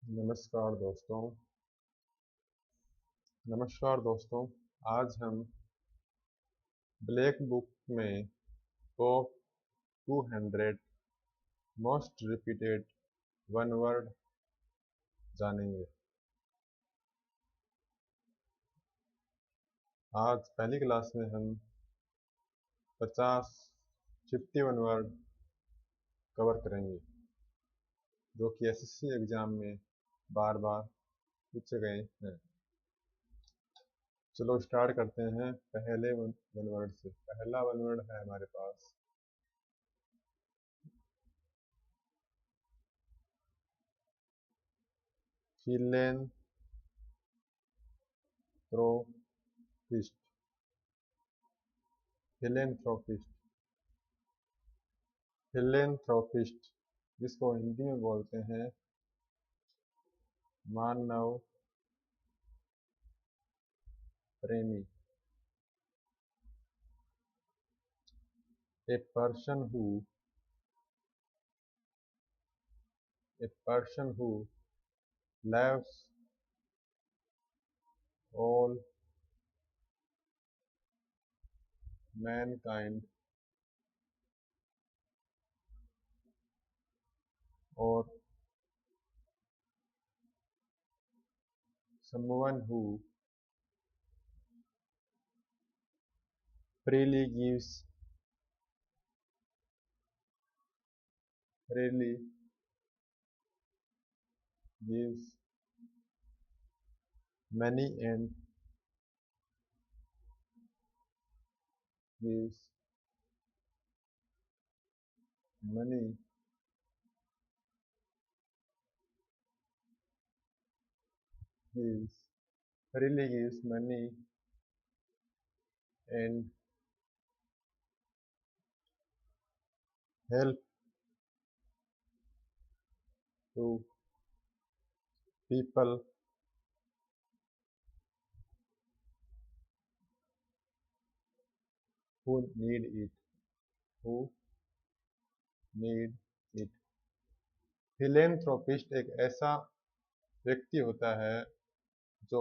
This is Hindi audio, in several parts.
नमस्कार दोस्तों। आज हम ब्लैक बुक में top 200 most repeated one word जानेंगे। आज पहली क्लास में हम 51 वर्ड कवर करेंगे जो कि एसएससी एग्जाम में बार बार पूछे गए हैं। चलो स्टार्ट करते हैं पहले वन वर्ड से। पहला वन वर्ड है हमारे पास फिलेंथ्रोपिस्ट। फिलेंथ्रोपिस्ट फिलेंथ्रोपिस्ट जिसको हिंदी में बोलते हैं मानव प्रेमी। A person who loves all mankind, or someone who freely gives money and gives money gives freely gives money and help to people who need it who need it। Philanthropist एक ऐसा व्यक्ति होता है जो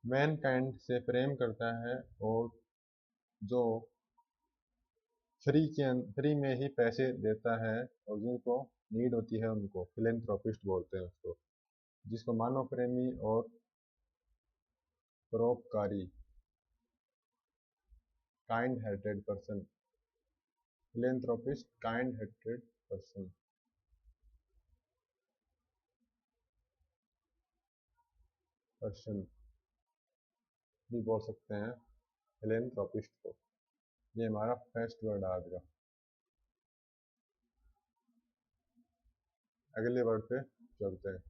मैनकाइंड से प्रेम करता है और जो फ्री में ही पैसे देता है और जिनको नीड होती है उनको फिलेंथ्रोपिस्ट बोलते हैं उसको, जिसको मानव प्रेमी और परोपकारी kind hearted person. Philanthropist kind hearted person भी बोल सकते हैं फिलेंथ्रोपिस्ट को। ये हमारा फर्स्ट वर्ड आज का। अगले वर्ड पे चलते हैं।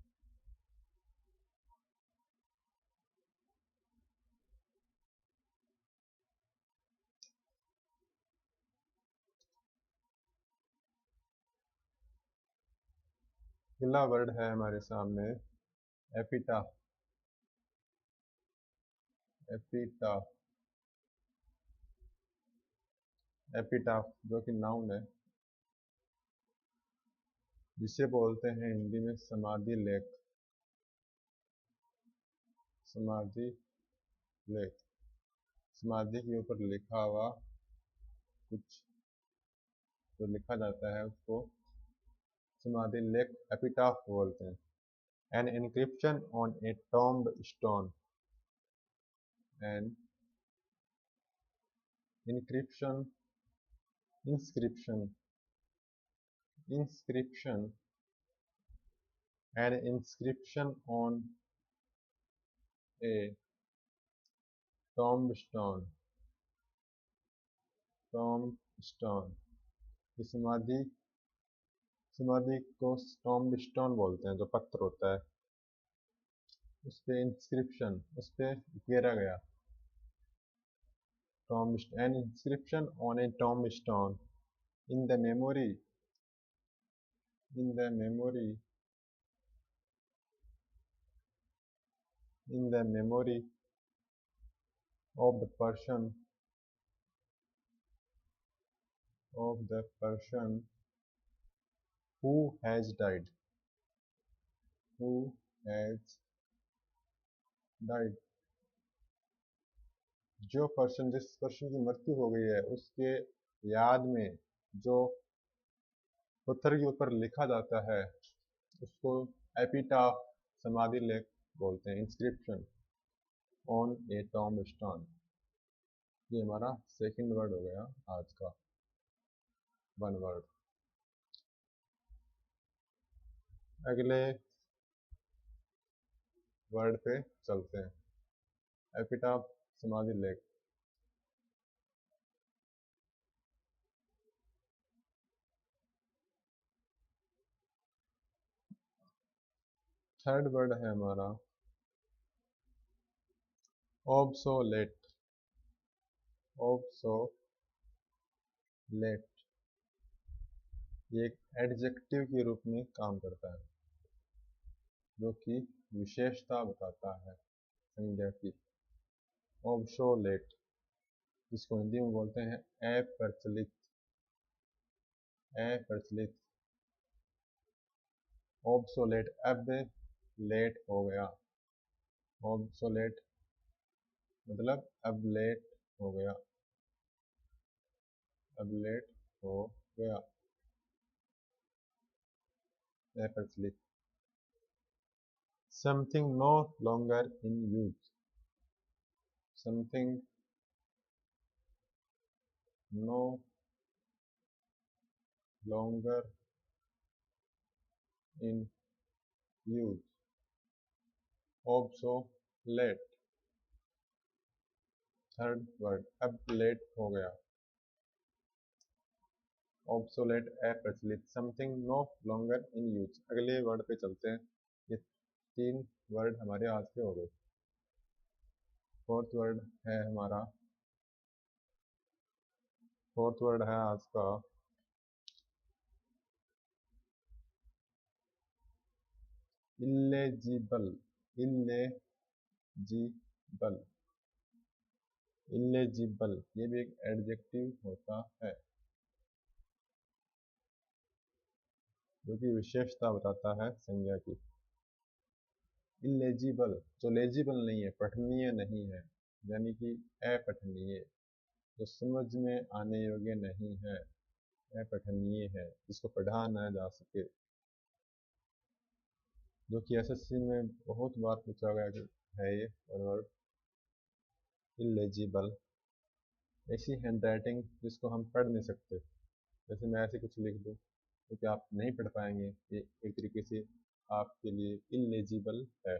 अगला वर्ड है हमारे सामने एपिटाफ। एपिटाफ एपिटाफ जो कि नाउन है, जिसे बोलते हैं हिंदी में समाधि लेख। समाधि लेख समाधि के ऊपर लिखा हुआ कुछ जो लिखा जाता है उसको समाधि लेख एपिटाफ बोलते हैं। An inscription on a tombstone. An inscription inscription inscription an inscription on a tombstone। tombstone समाधि को tombstone बोलते हैं, जो पत्थर होता है उस पे इंस्क्रिप्शन, उस पे उकेरा गया। an inscription on a tombstone in the memory of the person who has died। Who has died. जिस पर्सन की मृत्यु हो गई है उसके याद में जो पत्थर के ऊपर लिखा जाता है उसको एपिटाफ, समाधि लेख बोलते हैं। Inscription on a tomb stone. ये हमारा सेकंड वर्ड हो गया आज का, वन वर्ड। अगले वर्ड पे चलते हैं। एपिटाफ, समाधि लेख। थर्ड वर्ड है हमारा ऑब्सोलेट। ऑब्सोलेट ये एक एडजेक्टिव के रूप में काम करता है जो कि विशेषता बताता है संज्ञा की। ऑब्सोलेट जिसको हिंदी में बोलते हैं अप्रचलित। अप्रचलित। ऑब्सोलेट अब लेट हो गया। ऑब्सोलेट मतलब अब लेट हो गया। अब लेट हो गया। अप्रचलित। Something no longer in use. Something no longer in use. Obsolete. Third word अब लेट हो गया। ऑब्सोलेट अप्रचलित। Something no longer in use. अगले वर्ड पे चलते हैं। ये तीन वर्ड हमारे आज के हो गए। फोर्थ वर्ड है हमारा, फोर्थ वर्ड है आज का इल्लेजिबल। इल्लेजिबल। इल्लेजिबल ये भी एक एडजेक्टिव होता है जो कि विशेषता बताता है संज्ञा की। इल्लेजिबल जो लेजिबल नहीं है, पठनीय नहीं है, यानी कि अपठनीय, जो समझ में आने योग्य नहीं है, अपठनीय है, जिसको पढ़ा न जा सके। जो कि एसएससी में बहुत बार पूछा गया है ये वर्ड। इल्लेजिबल ऐसी हैंडराइटिंग जिसको हम पढ़ नहीं सकते। जैसे मैं ऐसे कुछ लिख दूँ तो क्या आप नहीं पढ़ पाएंगे, ये एक तरीके से आपके लिए इल्लेजिबल है।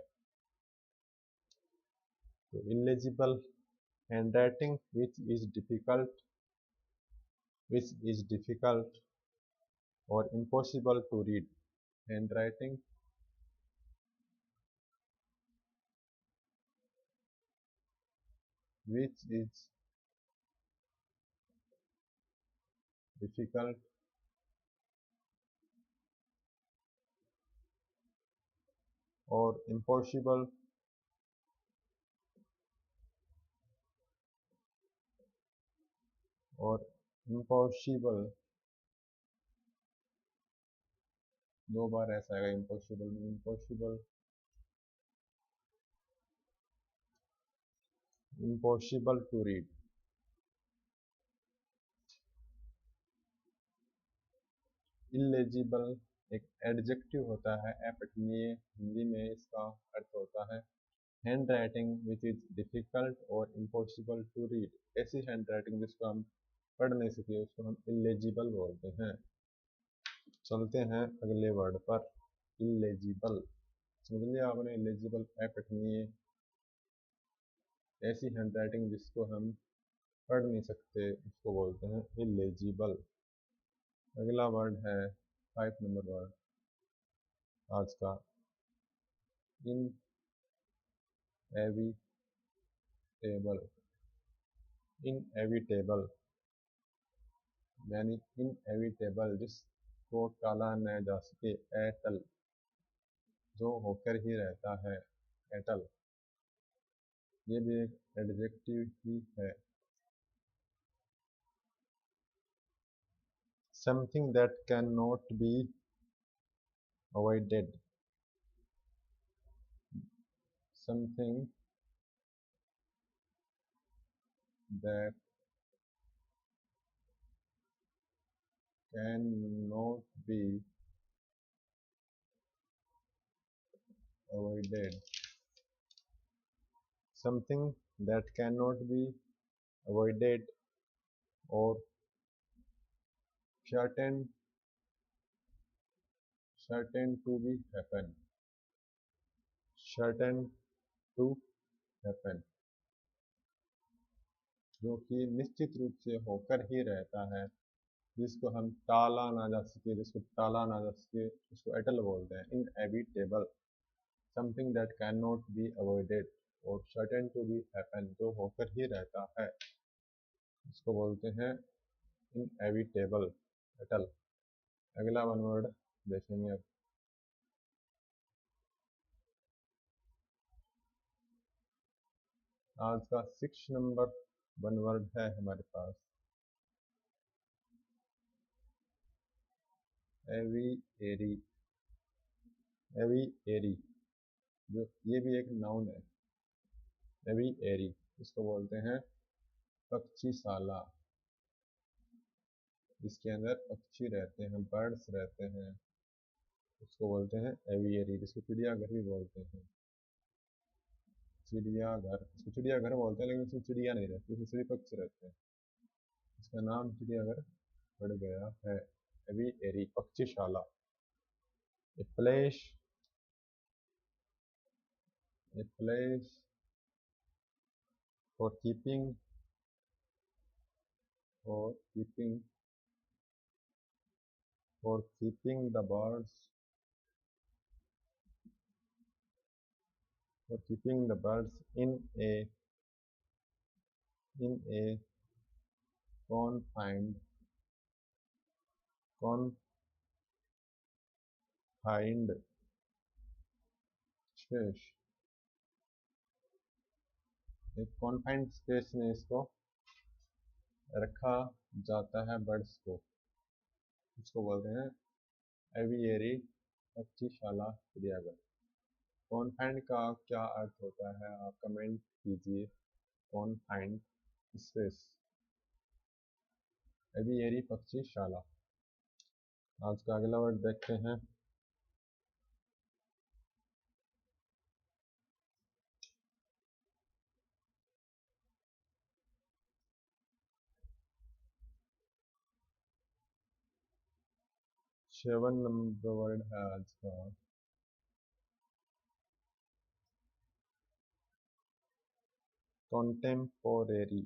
तो illegible handwriting which is difficult or impossible to read। Handwriting which is difficult और impossible और impossible, दो बार ऐसा आएगा impossible में। impossible impossible to read। Illegible एक एडजेक्टिव होता है अपठनीय, हिंदी में इसका अर्थ होता है hand writing which is difficult और इम्पॉसिबल टू रीड। ऐसी हैंड राइटिंग जिसको हम पढ़ नहीं सके उसको हम इलेजिबल बोलते हैं। चलते हैं अगले वर्ड पर, इलेजिबल। समझ लिया आपने, इलेजिबल अपठनीय, ऐसी हैंड राइटिंग जिसको हम पढ़ नहीं सकते उसको बोलते हैं इलेजिबल। अगला वर्ड है 5 नंबर वर्ड आज का, इनएविटेबल। इनएविटेबल यानी इनएविटेबल जिसको टाला न जा सके, एटल जो होकर ही रहता है, एटल ये भी एक एडजेक्टिव ही है। Something that can not be avoided. something that cannot be avoided. Something that cannot be avoided or certain certain to be happen. Certain to happen. जो कि निश्चित रूप से होकर ही रहता है, जिसको हम टाला ना जा सके, जिसको टाला ना जा सके, उसको एटल बोलते हैं। Inevitable, something that can not be avoided, और सर्टेन टू बी हैपन, जो होकर ही रहता है, इसको बोलते हैं इनएविटेबल, एटल। अगला वन वर्ड देखेंगे अब। आज का 6 नंबर वन वर्ड है हमारे पास एविएरी। एविएरी, जो ये भी एक नाउन है। एविएरी, इसको बोलते हैं पक्षीशाला। जिसके अंदर पक्षी रहते हैं, बर्ड्स रहते हैं, उसको बोलते हैं एविएरी, जिसको चिड़ियाघर भी बोलते हैं। चिड़ियाघर, इसको चिड़ियाघर बोलते हैं, लेकिन इसमें चिड़िया नहीं रहती, इसमें सिर्फ पक्षी रहते हैं। इसका नाम चिड़ियाघर पड़ गया है। एविएरी, पक्षीशाला। A place, a place for keeping, for keeping, for keeping the birds, for keeping the birds in a confined space। एक कॉन्फाइंड स्पेस में इसको रखा जाता है बर्ड्स को, इसको बोलते हैं एविएरी, पक्षीशाला, चिड़ियाघर। कॉन्फाइंड का क्या अर्थ होता है, आप कमेंट कीजिए। कॉन्फाइंड स्पेस, एविएरी, पक्षीशाला। आज का अगला वर्ड देखते हैं। सेवन नंबर वर्ड है आज का contemporary।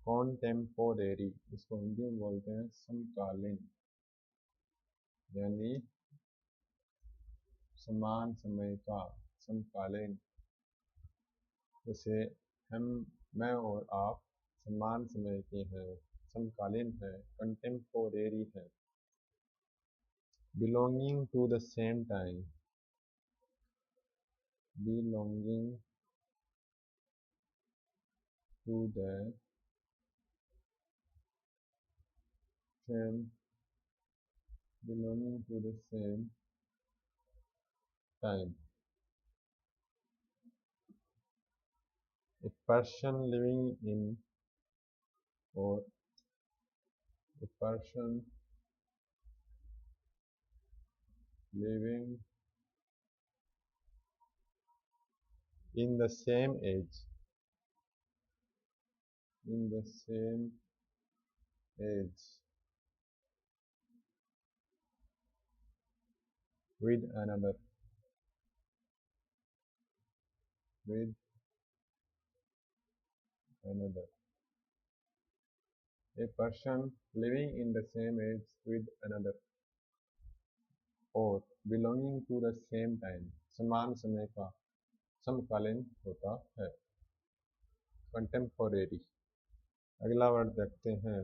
contemporary, इसको हिंदी में बोलते हैं समकालीन, यानी समान समय का, समकालीन। जैसे मैं और आप समान समय के हैं, समकालीन है, कंटेम्पोरेरी है। Belonging to the same time, belonging to the same, belonging to the same time. A person living in, or a person living in the same age, in the same age with another, with another। A person living in the same age with another, और belonging to the same time, समान समय का, समकालीन होता है, कंटेम्पोरेरी। अगला वर्ड देखते हैं।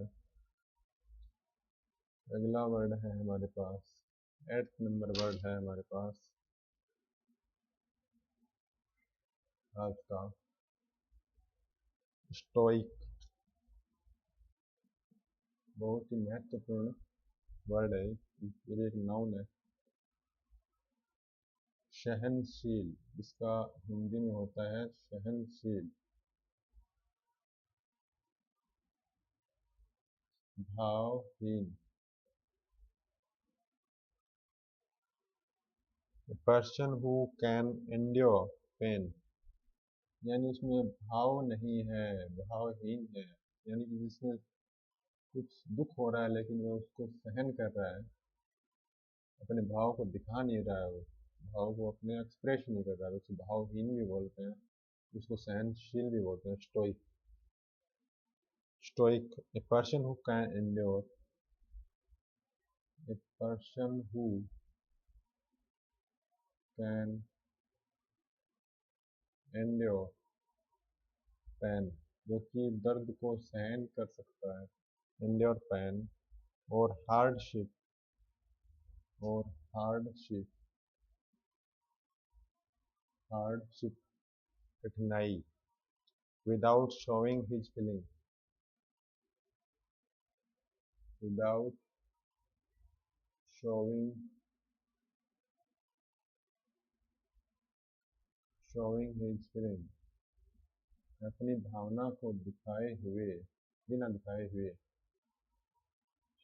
अगला वर्ड है हमारे पास 8 नंबर वर्ड है हमारे पास आज का स्टोइक। बहुत ही महत्वपूर्ण वर्ड है, ये भी एक नाउन है। सहनशील, इसका हिंदी में होता है सहनशील। भावहीन, person who can endure pain, यानी उसमें भाव नहीं है, भावहीन है, यानी कि जिसमें कुछ दुख हो रहा है लेकिन वो उसको सहन कर रहा है, अपने भाव को दिखा नहीं रहा है, वो भाव को अपने एक्सप्रेस नहीं कर रहा है, उसे भावहीन भी बोलते हैं, उसको सहनशील भी बोलते हैं, stoic. Stoic, a person who can endure, a person who can endure pain, जो कि दर्द को सहन कर सकता है, एंड्योर पेन। और हार्डशिप, और हार्डशिप, हार्डशिप कठिनाई, without showing his feeling, without showing, showing his feeling, अपनी भावना को दिखाए हुए, बिना दिखाए हुए,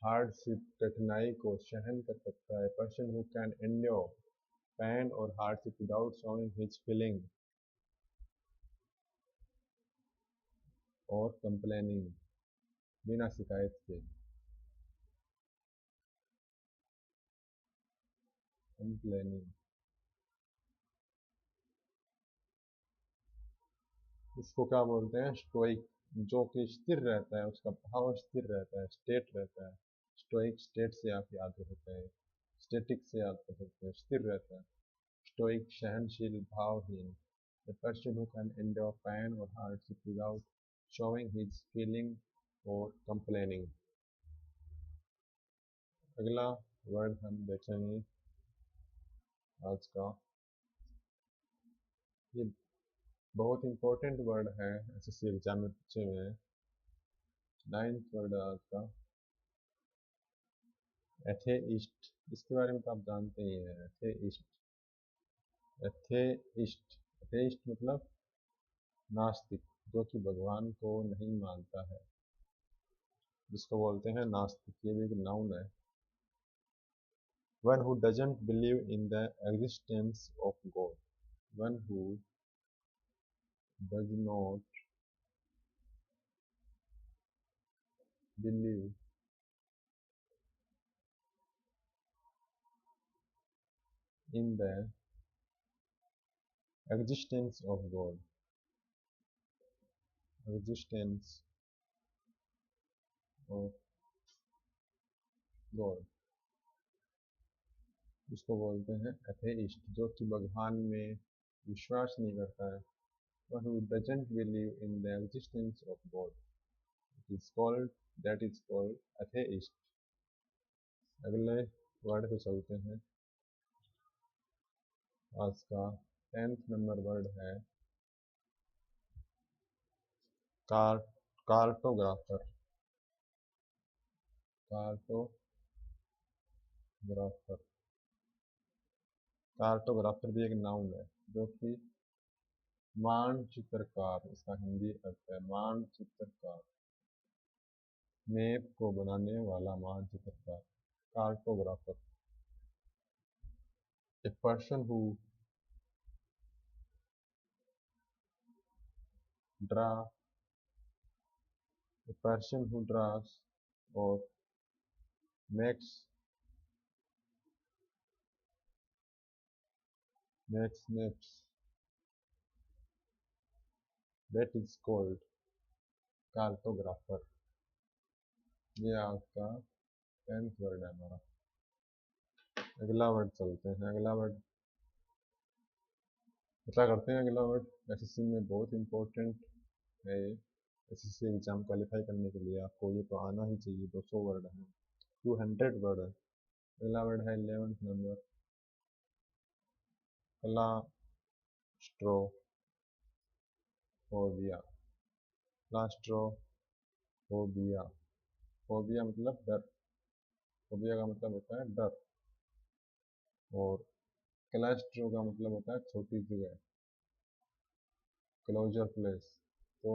हार्डशिप कठिनाई को सहन कर सकता है, person who can endure pain और hardship without showing his feeling और कंप्लेनिंग, बिना शिकायत के, कंप्लेनिंग। उसको क्या बोलते हैं, स्टोइक, जो कि स्थिर रहता है, उसका भाव स्थिर रहता है, स्टेट रहता है। स्टोइक स्टेट से आप याद कर सकते हैं, स्टेटिक से याद कर सकते हैं, स्थिर रहता है। स्टोइक सहनशील, भावहीन, the person who can endure pain और hardship without showing his feeling और कंप्लेनिंग। अगला वर्ड हम देखेंगे आज का, ये बहुत इंपॉर्टेंट वर्ड है, एसएससी एग्जाम में पूछे हुए हैं। 9th वर्ड आज का, एथेइस्ट, इसके बारे में तो आप जानते ही हैं, एथेइस्ट। एथेइस्ट, एथेइस्ट मतलब नास्तिक, जो कि भगवान को नहीं मानता है, जिसको बोलते हैं नास्तिक, ये भी एक नाउन है। One who doesn't believe in the existence of God, one who does not believe in the existence of God, existence of God, इसको बोलते हैं एथेइस्ट, जो कि भगवान में विश्वास नहीं करता है। One who doesn't believe in the existence of God, it is called, that is called atheist। अगले वर्ड पे चलते हैं, आज का 10th नंबर वर्ड है कार्टोग्राफर, कार्टोग्राफर, कार्टोग्राफर भी एक नाउन है, जो कि मानचित्रकार, इसका हिंदी अर्थ है मानचित्रकार, मैप को बनाने वाला मानचित्रकार, cartographer. A person who draw, a person who draws or makes maps, that is called cartographer। ये आपका 10th वर्ड है हमारा। अगला वर्ड चलते हैं, अगला वर्ड पता करते हैं। अगला वर्ड एसएससी में बहुत इंपॉर्टेंट है, एसएससी एग्जाम क्वालिफाई करने के लिए आपको ये तो आना ही चाहिए। 200 वर्ड है, 200 वर्ड है। अगला वर्ड है 11th number, claustrophobia, claustrophobia, phobia मतलब डर, फोबिया का मतलब होता है डर। और क्लैस्ट्रो का मतलब होता है छोटी जगह, क्लोजर प्लेस। तो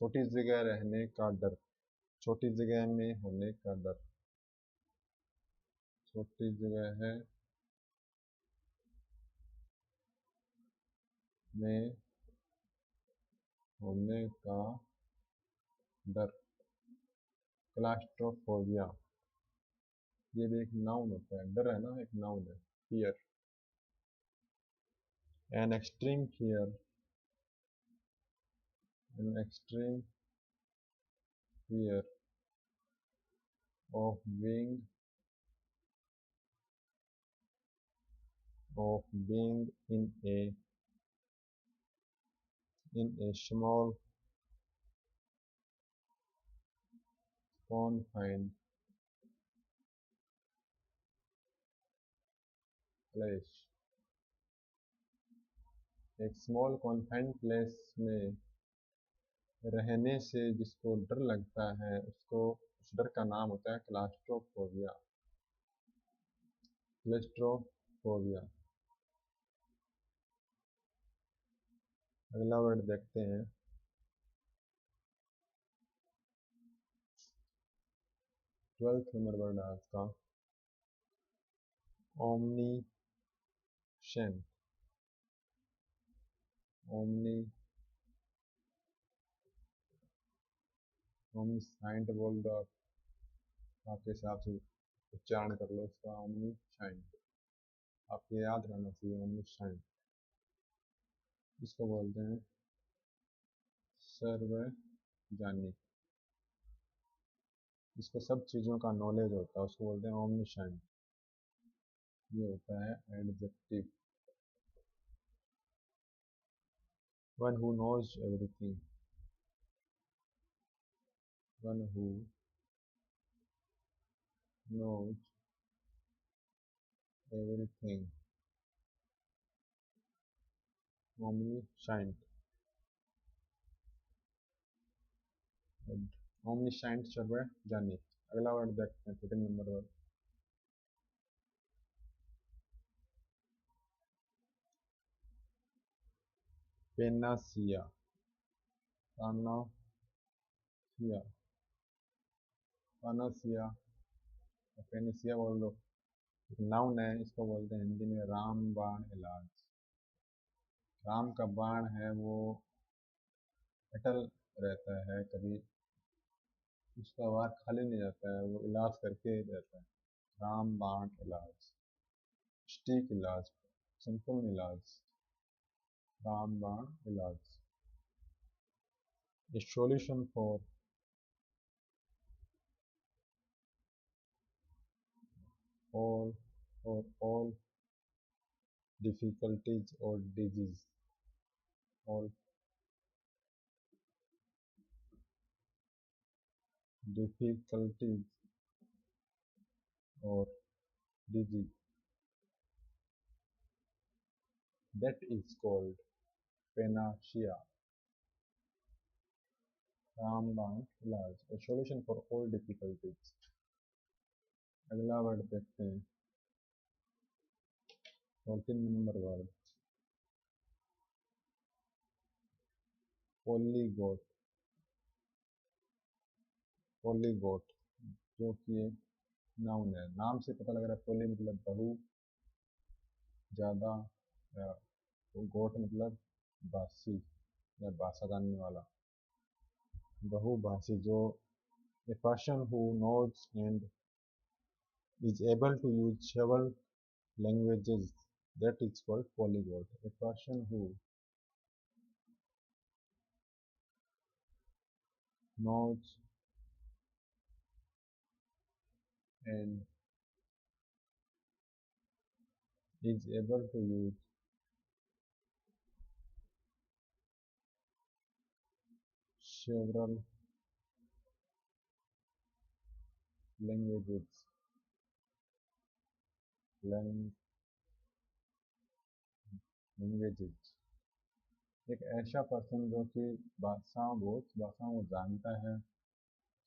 छोटी जगह रहने का डर, छोटी जगह में होने का डर, छोटी जगह है में होने का डर, क्लास्ट्रोफोबिया। ये भी एक नाउन होता है, डर है ना, एक नाउन है। Fear, an extreme fear, an extreme fear of being, of being in a small confined place, एक स्मॉल कॉन्फाइंड प्लेस में रहने से जिसको डर लगता है, उसको उस डर का नाम होता है क्लास्ट्रोफोबिया, क्लेस्ट्रोफोबिया। अगला वर्ड देखते हैं, 12th नंबर वर्ड आज का, ओमनीशेंट, ओमनीशाइंट बोल दो आप, आपके हिसाब से उच्चारण कर लो इसका, ओमनीशाइंट। आपको याद रहना चाहिए ओमनीशाइंट। इसको बोलते हैं सर्वजानिक, जिसको सब चीज़ों का नॉलेज होता है उसको बोलते हैं ओमनीशाइंट। ये होता है adjective, one who knows everything, one who knows everything, omniscient, omniscient सर्वजानिक। अगला वर्ड देखते हैं, 13 नंबर वर्ड, पेनासिया, पानासिया, पानासिया, पेनिसिया बोल दो। नाउन है, इसको बोलते हैं हिंदी में रामबाण इलाज। राम का बाण है वो अटल रहता है, कभी उसका वार खाली नहीं जाता है, वो इलाज करके ही रहता है। रामबाण इलाज, सटीक इलाज, संपूर्ण इलाज, रामबाण इलाज। A solution all for all difficulties or disease, all difficulties or disease, that is called panacea, रामबाण इलाज, a solution for all difficulties। अगला वर्ड देखते हैं, 14 नंबर वर्ड, पोलीगोट, पोलीगोट, जो कि नाउन है। नाम से पता लग रहा है, पोली मतलब बहु, ज़्यादा, या गोट मतलब भाषी या भाषा जानने वाला, बहुभाषी। जो a person who knows and is able to use several languages, that is called polyglot। A person who knows and is able to use several languages, languages। एक ऐसा पर्सन जो कि बहुत भाषाओं को जानता है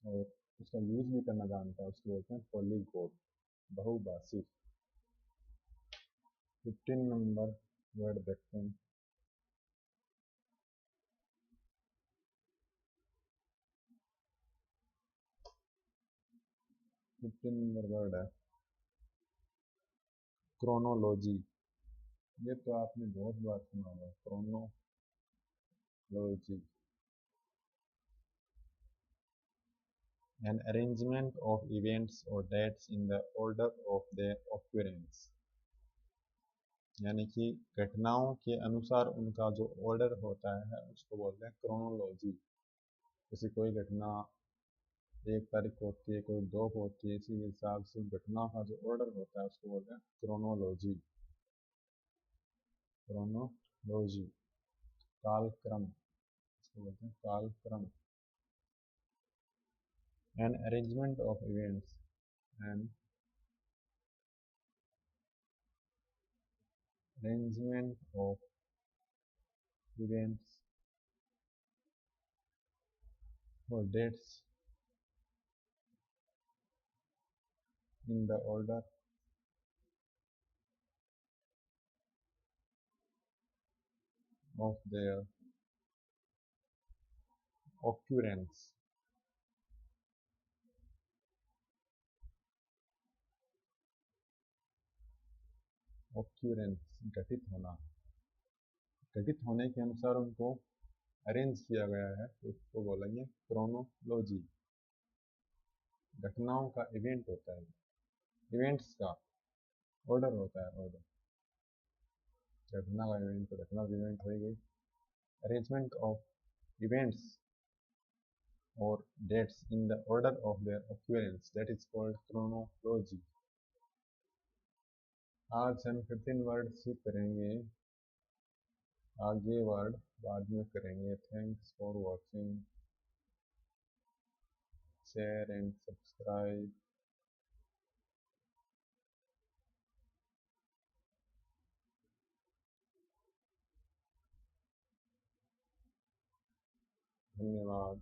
और उसका यूज भी करना जानता है, उसको बोलते हैं पॉलीगॉट, बहुभाषी। 15 नंबर वर्ड देखते हैं। 15 नंबर वर्ड है क्रोनोलॉजी। ये तो आपने बहुत बार सुना होगा, chronology. An arrangement of events or dates in the order of their occurrence, यानी कि घटनाओं के अनुसार उनका जो ऑर्डर होता है उसको बोलते हैं क्रोनोलॉजी। जैसे कोई घटना 1 तारीख को होती है, कोई 2 को होती है, इसी हिसाब से घटनाओं का जो ऑर्डर होता है उसको बोलते हैं क्रोनोलॉजी। क्रोनोलॉजी, कालक्रम, इसको बोलते हैं कालक्रम। An arrangement of events, an arrangement of events or dates in the order of their occurrence, occurrence घटित होना, घटित होने के अनुसार उनको अरेंज किया गया है तो उसको बोलेंगे क्रोनोलॉजी। घटनाओं का इवेंट होता है, इवेंट्स का ऑर्डर होता है, ऑर्डर। घटना का इवेंट तो घटना का इवेंट हो गई। अरेंजमेंट ऑफ इवेंट्स और dates in the order of their occurrence, that is called chronology। आज हम 15 वर्ड सीख करेंगे, आगे वर्ड बाद में करेंगे। Thanks for watching, share and subscribe. धन्यवाद।